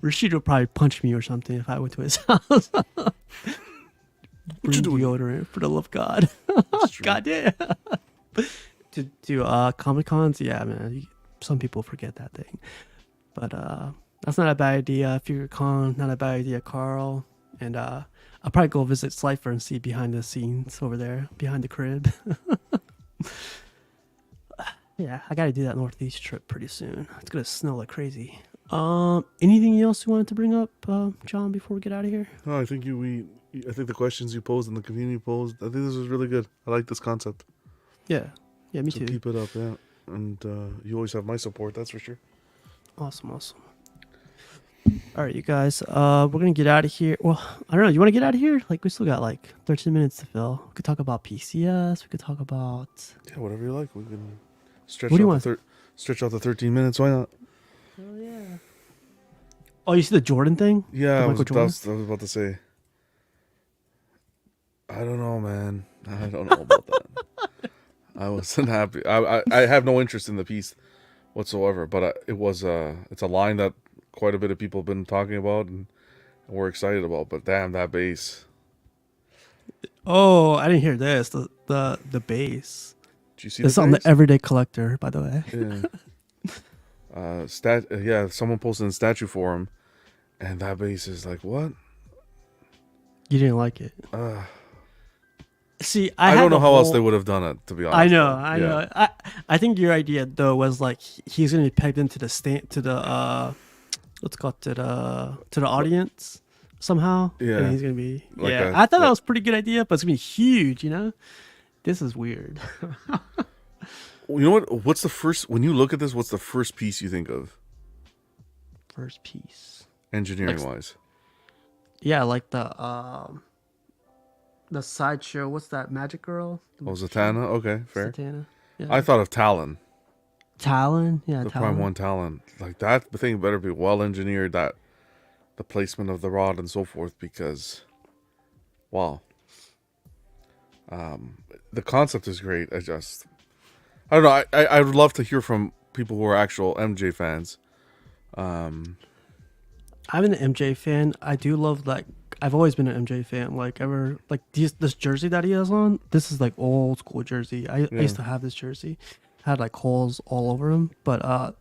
Rashid would probably punch me or something if I went to his house. Bring deodorant for the love of God. God damn. to do Comic Cons, yeah, man. Some people forget that thing, but that's not a bad idea. Figure Con, not a bad idea, Carl. And I'll probably go visit Slifer and see behind the scenes over there, behind the crib. Yeah, I gotta do that Northeast trip pretty soon. It's gonna snow like crazy. Anything else you wanted to bring up, John, before we get out of here? No, I think I think the questions you posed and the community posed, I think this was really good. I like this concept. Yeah, me So too. keep it up, yeah. And you always have my support, that's for sure. Awesome. All right, you guys. We're gonna get out of here. Well, I don't know. You want to get out of here? Like, we still got like 13 minutes to fill. We could talk about PCS. We could talk about. Yeah, whatever you like. We can stretch What do you out stretch out the 13 minutes. Why not? Oh yeah. Oh, you see the Jordan thing? Yeah, The I was Michael Jordan? about to say. I don't know, man. I don't know about that. I wasn't happy. I have no interest in the piece whatsoever. But it's a line that quite a bit of people have been talking about and we're excited about. But damn, that bass. Oh, I didn't hear this. The bass. Did you see It's the on the bass? Everyday Collector, by the way. Yeah. Someone posted in statue forum, and that bass is like, what? You didn't like it. See, I don't know how else they would have done it, to be honest. I know. I think your idea though was like he's gonna be pegged into the what's it called to the audience somehow. Yeah. And he's gonna be Like I thought that was a pretty good idea, but it's gonna be huge. You know, this is weird. You know what? What's the first when you look at this? What's the first piece you think of, First piece. engineering wise? Yeah, like the sideshow. What's that? Magic Girl. Oh, Zatanna. Okay, fair. Zatanna. Yeah. I thought of Talon, Talon. Yeah, the Talon. Prime One Talon. Like that thing better be well engineered. That the placement of the rod and so forth, because, wow. The concept is great. I don't know. I would love to hear from people who are actual MJ fans. I'm an MJ fan. I do love like I've always been an MJ fan. Like ever like this jersey that he has on. This is like old school jersey. I used to have this jersey. Had like holes all over him. But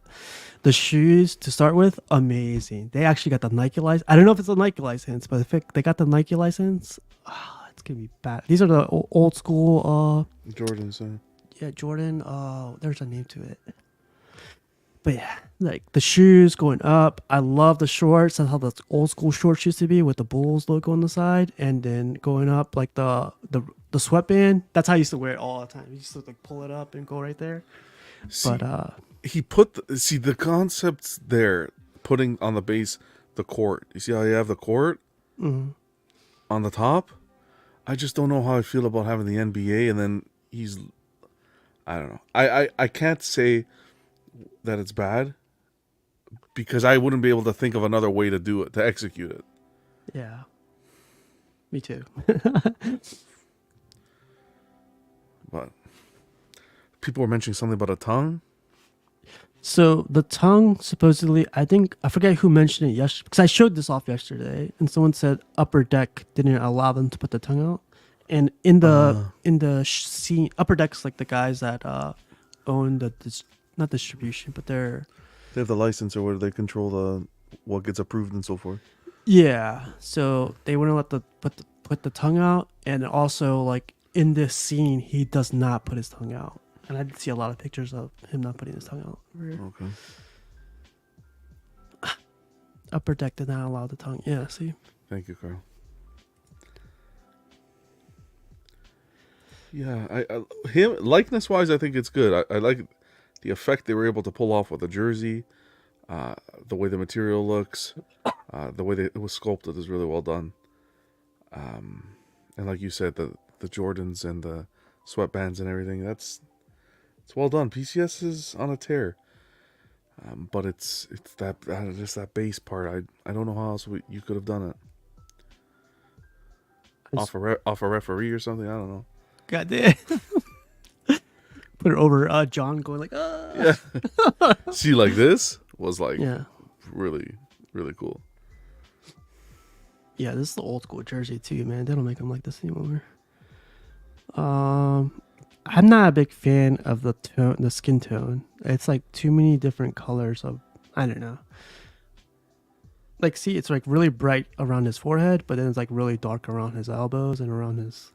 the shoes to start with, amazing. They actually got the Nike license. I don't know if it's a Nike license, but if they got the Nike license, it's gonna be bad. These are the old school. Jordan's. Yeah, Jordan. There's a name to it. But yeah, like the shoes going up. I love the shorts. That's how the old school shorts used to be with the Bulls logo on the side, and then going up like the sweatband. That's how I used to wear it all the time. You used to like pull it up and go right there. See, But he put the concepts there, putting on the base the court. You see how you have the court on the top? I just don't know how I feel about having the NBA and then I don't know. I can't say that it's bad because I wouldn't be able to think of another way to do it, to execute it. yeah, me too. But people were mentioning something about a tongue. So the tongue, supposedly, I forget who mentioned it yesterday, because I showed this off yesterday, and someone said Upper Deck didn't allow them to put the tongue out, And in the scene, Upper Deck's like the guys that own the not distribution, but they're They have the license, or where they control what gets approved and so forth. yeah. So they wouldn't let put the tongue out, and also like in this scene, he does not put his tongue out, and I did see a lot of pictures of him not putting his tongue out. Okay. Upper Deck did not allow the tongue. Yeah, see. Thank you, Carl. Yeah, I him likeness wise, I think it's good. I like the effect they were able to pull off with the jersey, the way the material looks, the way it was sculpted is really well done. And like you said, the Jordans and the sweatbands and everything, it's well done. PCS is on a tear, but it's that just that base part. I don't know how else you could have done it. Off a referee or something. I don't know. God damn. Put it over John going like, Yeah. See, like this was like yeah. really, really cool. Yeah, this is the old school jersey too, man. They don't make them like this anymore. I'm not a big fan of the skin tone. It's like too many different colors of, I don't know. Like, see, it's like really bright around his forehead, but then it's like really dark around his elbows and around his.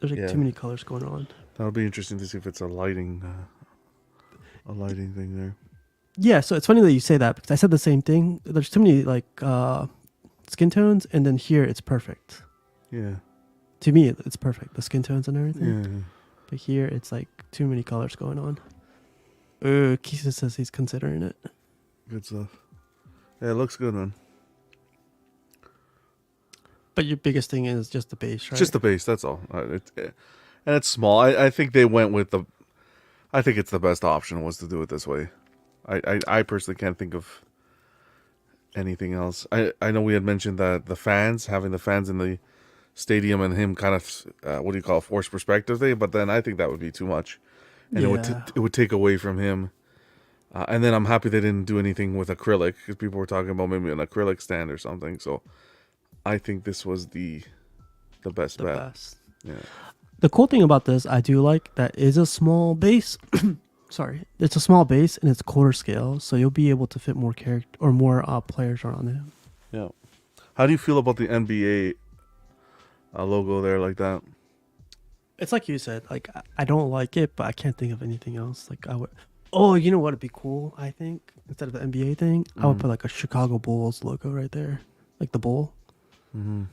There's like too many colors going on. That'll be interesting to see if it's a lighting thing there. Yeah, so it's funny that you say that because I said the same thing. There's too many like skin tones, and then here it's perfect. Yeah. To me, it's perfect. The skin tones and everything. Yeah. But here it's like too many colors going on. Ooh, Keeson says he's considering it. Good stuff. Yeah, it looks good, man. But your biggest thing is just the base, right? Just the base, that's all. And it's small. I think they went with I think it's the best option was to do it this way. I personally can't think of anything else. I know we had mentioned that having the fans in the stadium and him kind of forced perspective thing, but then I think that would be too much, and it would take away from him. And then I'm happy they didn't do anything with acrylic because people were talking about maybe an acrylic stand or something. So I think this was the best bet. Best. Yeah. The cool thing about this, I do like that is a small base. Sorry, it's a small base and it's quarter scale, so you'll be able to fit more character or more players around it. Yeah. How do you feel about the NBA logo there like that? It's like you said, like I don't like it, but I can't think of anything else. Like I would. Oh, you know what would be cool? I think instead of the NBA thing, I would put like a Chicago Bulls logo right there, like the bull. Mm-hmm.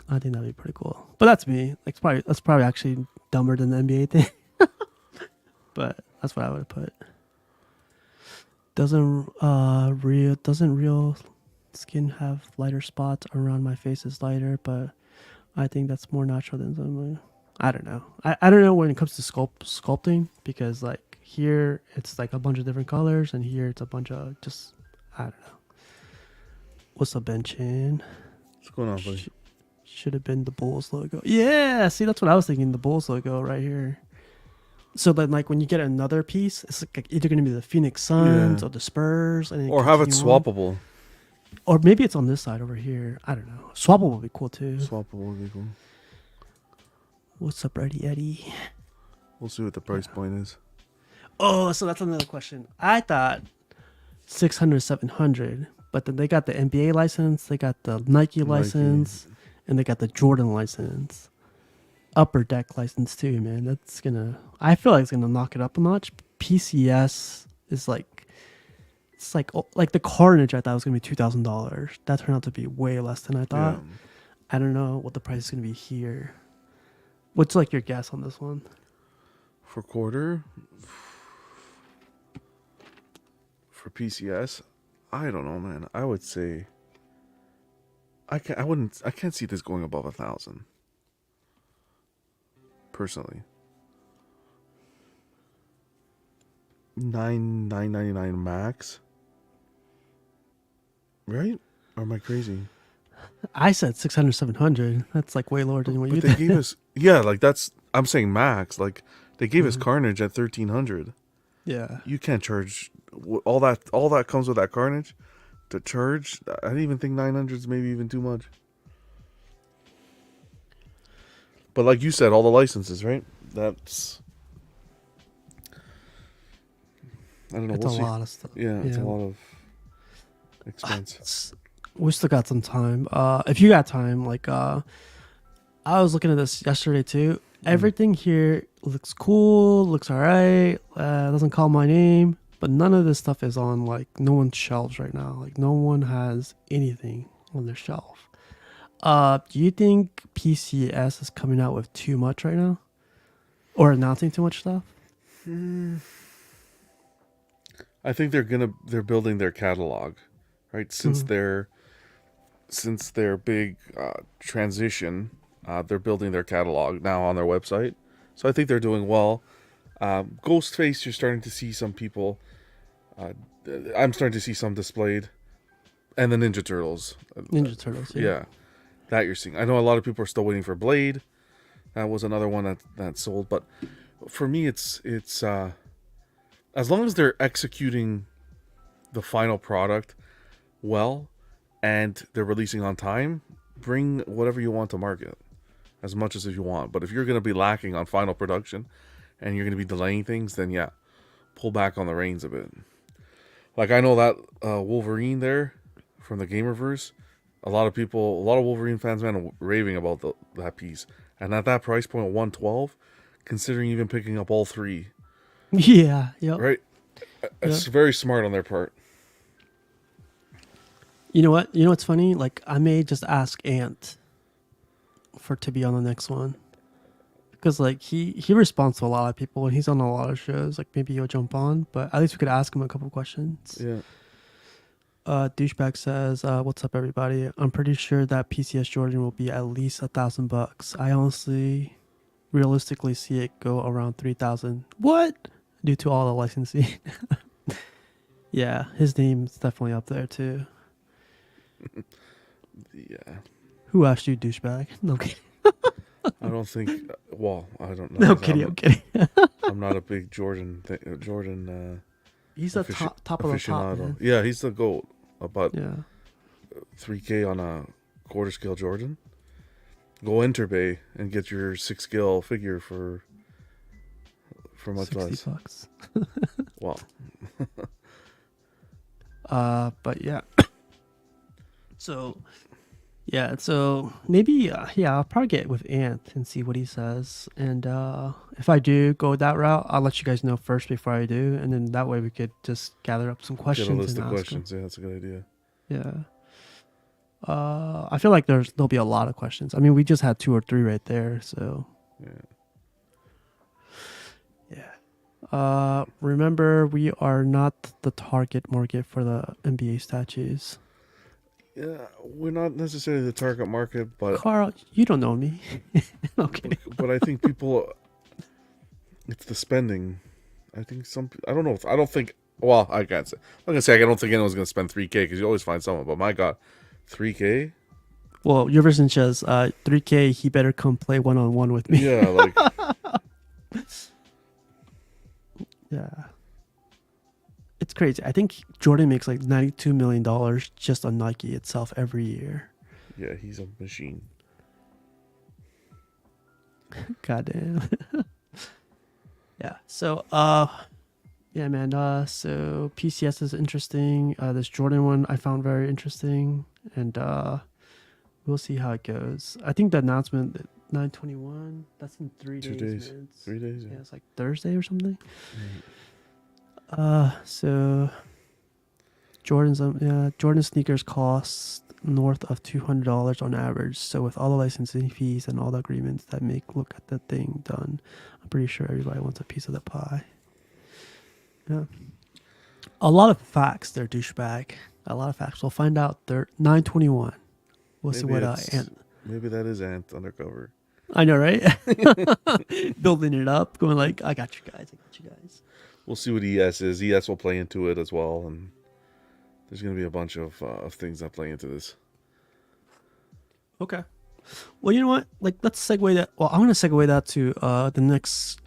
I think that'd be pretty cool. But that's me. Like that's probably actually dumber than the NBA thing. But that's what I would have put. Doesn't real skin have lighter spots around my face is lighter, but I think that's more natural than something. I don't know. I don't know when it comes to sculpting because like here it's like a bunch of different colors and here it's a bunch of just I don't know. What's up, Ben Chin? What's going on, buddy? Should have been the Bulls logo. Yeah, see, that's what I was thinking. The Bulls logo right here. So then, like, when you get another piece, it's like either going to be the Phoenix Suns or the Spurs, and or have it continue on. swappable. Or maybe it's on this side over here. I don't know. Swappable would be cool too. Swappable would be cool. What's up, Eddie? We'll see what the price point is. Oh, so that's another question. I thought 600, 700, but then they got the NBA license, they got the Nike license, and they got the Jordan license. Upper Deck license too, man. I feel like it's gonna knock it up a notch. PCS is like, it's like the Carnage I thought was gonna be $2,000. That turned out to be way less than I thought. Yeah. I don't know what the price is gonna be here. What's like your guess on this one? For quarter? For PCS? I don't know, man. I would say I can't see this going above 1,000. Personally. $999 max. Right? Or am I crazy? I said 600, 700. That's like way lower than what you But they think. gave us I'm saying max. Like they gave us Carnage at 1,300. Yeah. You can't charge all that comes with that Carnage to charge. I didn't even think 900 is maybe even too much. But like you said, all the licenses, right? That's I don't know. It's We'll a see. lot of stuff. Yeah, it's a lot of expense. We still got some time. If you got time, like I was looking at this yesterday too. Everything here looks cool, looks alright. Doesn't call my name, but none of this stuff is on like no one's shelves right now. Like no one has anything on their shelf. Do you think PCS is coming out with too much right now, or announcing too much stuff? I think they're building their catalog, right? Since their big transition, they're building their catalog now on their website. So I think they're doing well. Ghostface, you're starting to see some people. I'm starting to see some displayed, and the Ninja Turtles. Ninja Turtles. Yeah, that you're seeing. I know a lot of people are still waiting for Blade. That was another one that sold. But for me, it's as long as they're executing the final product well, and they're releasing on time, bring whatever you want to market, as much as you want. But if you're going to be lacking on final production, and you're going to be delaying things, then yeah, pull back on the reins a bit. Like I know that Wolverine there from the Gamerverse, a lot of Wolverine fans, man, are raving about that piece. And at that price point of 112, considering even picking up all three, Yeah. Yep. right? It's very smart on their part. You know what? You know what's funny? Like I may just ask Ant to be on the next one, because like he responds to a lot of people and he's on a lot of shows. Like maybe he'll jump on, but at least we could ask him a couple questions. Yeah. Douchebag says, "What's up, everybody? I'm pretty sure that PCS Jordan will be at least $1,000. I honestly, realistically see it go around 3,000. What? Due to all the licensing." Yeah, his name's definitely up there too. Yeah. Who asked you, douchebag? No kidding. I don't think. Well, I don't know. No kidding. I'm kidding. I'm not a big Jordan. He's the top of the top. Man. Yeah, he's the GOAT. About Yeah. 3K on a quarter scale Jordan. Go Interbay and get your 6 scale figure for much less. $60. Wow. But yeah. So maybe I'll probably get with Ant and see what he says, and if I do go that route, I'll let you guys know first before I do, and then that way we could just gather up some questions. Get a list and of ask questions. them. Yeah, that's a good idea. Yeah. I feel like there'll be a lot of questions. I mean, we just had 2 or 3 right there, so yeah. Remember, we are not the target market for the NBA statues. Yeah, we're not necessarily the target market, but Carl, you don't know me. Okay. But I think people, it's the spending. I think I don't know. I don't think. Well, I can't say. I'm gonna say I don't think anyone's gonna spend 3K because you always find someone. But my God, 3K. Well, your version says 3K. He better come play 1-on-1 with me. Yeah, like. Yeah. It's crazy. I think Jordan makes like $92 million just on Nike itself every year. Yeah, he's a machine. Goddamn. Yeah. So, yeah, man. So PCS is interesting. This Jordan one I found very interesting, and we'll see how it goes. I think the announcement 9/21. That's in 3 days. 2 days. Man. 3 days. Yeah, it's like Thursday or something. Mm. So Jordan sneakers cost north of $200 on average. So with all the licensing fees and all the agreements that make look at the thing done, I'm pretty sure everybody wants a piece of the pie. Yeah. A lot of facts there, douchebag. A lot of facts. We'll find out. 9/21. We'll see what Ant. Maybe that is Ant undercover. I know, right? Building it up, going like, I got you guys. We'll see what ES is. ES will play into it as well, and there's going to be a bunch of things that play into this. Okay. Well, you know what? Like, let's segue that. Well, I'm going to segue that to the next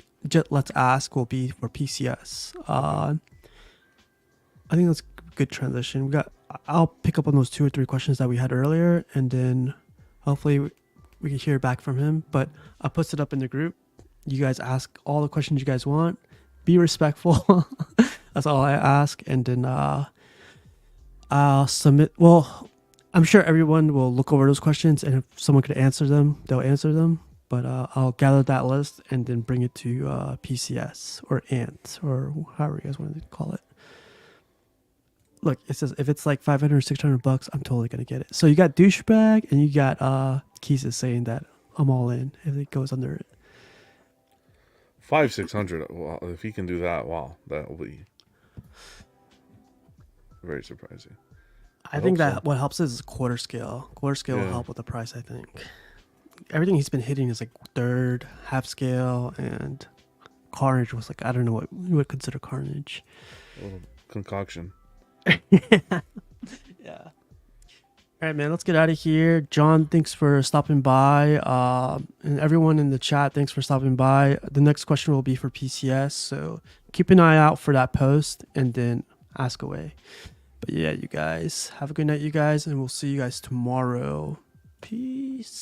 Let's Ask will be for PCS. I think that's a good transition. I'll pick up on those 2 or 3 questions that we had earlier, and then hopefully we can hear back from him. But I'll post it up in the group. You guys ask all the questions you guys want. Be respectful. That's all I ask. And then I'll submit. Well, I'm sure everyone will look over those questions, and if someone could answer them, they'll answer them. But I'll gather that list and then bring it to PCS or ANT or however you guys want to call it. Look, it says if it's like 500 or 600 bucks, I'm totally gonna get it. So you got douchebag and you got Keys saying that I'm all in if it goes under it. 500-600. Well, if he can do that, wow, that will be very surprising. I think hope that so. what helps is quarter scale. Quarter scale will Yeah. help with the price, I think. Everything he's been hitting is like third, half scale, and Carnage was like, I don't know what you would consider Carnage. A little concoction. Yeah. All right, man, let's get out of here. John, thanks for stopping by. And everyone in the chat, thanks for stopping by. The next question will be for PCS, so keep an eye out for that post and then ask away. But yeah, you guys, have a good night, you guys, and we'll see you guys tomorrow. Peace.